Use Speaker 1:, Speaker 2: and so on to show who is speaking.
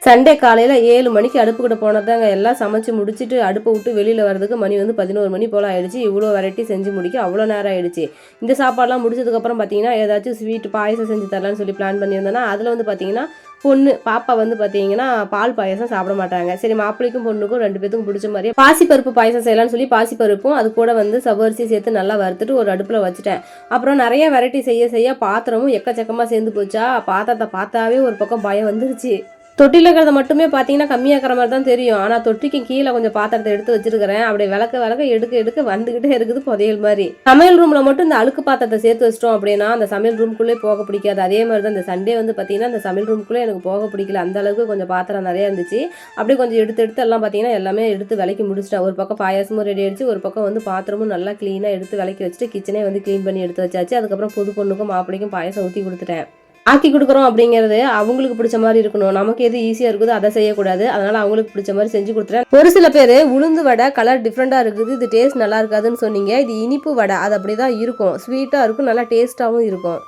Speaker 1: Sunday காலையில் 7 மணிக்கு அடுப்புக்கிட்ட போனதாங்க எல்லாம் சமைச்சு முடிச்சுட்டு அடுப்பை விட்டு வெளியில் வரதுக்கு மணி வந்து 11 மணி போல் ஆயிடுச்சு. இவ்வளோ வெரைட்டி செஞ்சு முடிக்க அவ்வளோ நேரம் ஆயிடுச்சு. இந்த சாப்பாடுலாம் முடிச்சதுக்கப்புறம் பார்த்தீங்கன்னா ஏதாச்சும் ஸ்வீட் பாயசம் செஞ்சு தரலான்னு சொல்லி பிளான் பண்ணியிருந்தேன்னா அதில் வந்து பார்த்தீங்கன்னா பாப்பா வந்து பார்த்தீங்கன்னா பால் பாயசம் சாப்பிட மாட்டாங்க. சரி, மாப்பிள்ளைக்கும் பொண்ணுக்கும் 2 பேத்துக்கும் பிடிச்ச மாதிரியே பாசிப்பருப்பு பாயசம் செய்யலாம்னு சொல்லி பாசிப்பருப்பும் அது கூட வந்து சவரிசி சேர்த்து நல்லா வறுத்துட்டு ஒரு அடுப்பில் வச்சுட்டேன். அப்புறம் நிறைய வெரைட்டி செய்ய பாத்திரமும் எக்கச்சக்கமாக சேர்ந்து போச்சா, பாத்திரத்தை பார்த்தாவே ஒரு பக்கம் பயம் வந்துருச்சு. தொட்டியில் இருக்கிறத மட்டுமே பார்த்தீங்கன்னா கம்மியாகிற மாதிரி தான் தெரியும். ஆனால் தொட்டிக்கு கீழே கொஞ்சம் பாத்திரத்தை எடுத்து வச்சிருக்கிறேன். அப்படியே விளக்க எடுக்க வந்துகிட்டே இருக்குது புதையல் மாதிரி. சமையல் ரூம்ல மட்டும் இந்த அழுக்கு பாத்திரத்தை சேர்த்து வச்சிட்டோம் அப்படின்னா அந்த சமையல் ரூம்குள்ளே போக பிடிக்காது. அதே மாதிரி தான் இந்த சண்டே வந்து பார்த்தீங்கன்னா அந்த சமையல் ரூம்குள்ளே எனக்கு போக பிடிக்கல. அந்த அளவுக்கு கொஞ்சம் பாத்திரம் நிறைய இருந்துச்சு. அப்படியே கொஞ்சம் எடுத்து எல்லாம் பார்த்தீங்கன்னா எல்லாமே எடுத்து விலைக்கு முடிச்சிட்டேன். ஒரு பக்கம் பாயாசமும் ரெடி ஆயிடுச்சு, ஒரு பக்கம் வந்து பாத்திரமும் நல்லா க்ளீனாக எடுத்து விலைக்கு வச்சுட்டு கிச்சனே வந்து க்ளீன் பண்ணி எடுத்து வச்சாச்சு. அதுக்கப்புறம் புது பொண்ணுக்கும் மாப்பிள்ளைக்கும் பாயசம் ஊற்றி கொடுத்துட்டேன். ஆக்கி கொடுக்குறோம் அப்படிங்கிறது அவங்களுக்கு பிடிச்ச மாதிரி இருக்கணும். நமக்கு எது ஈஸியாக இருக்குதோ அதை செய்யக்கூடாது. அதனால் அவங்களுக்கு பிடிச்ச மாதிரி செஞ்சு கொடுத்துறேன். ஒரு சில பேர் உளுந்து வடை கலர் டிஃப்ரெண்ட்டாக இருக்குது, இது டேஸ்ட் நல்லா இருக்காதுன்னு சொன்னீங்க. இது இனிப்பு வடை, அது அப்படி தான் இருக்கும். ஸ்வீட்டாக இருக்கும், நல்லா டேஸ்ட்டாகவும் இருக்கும்.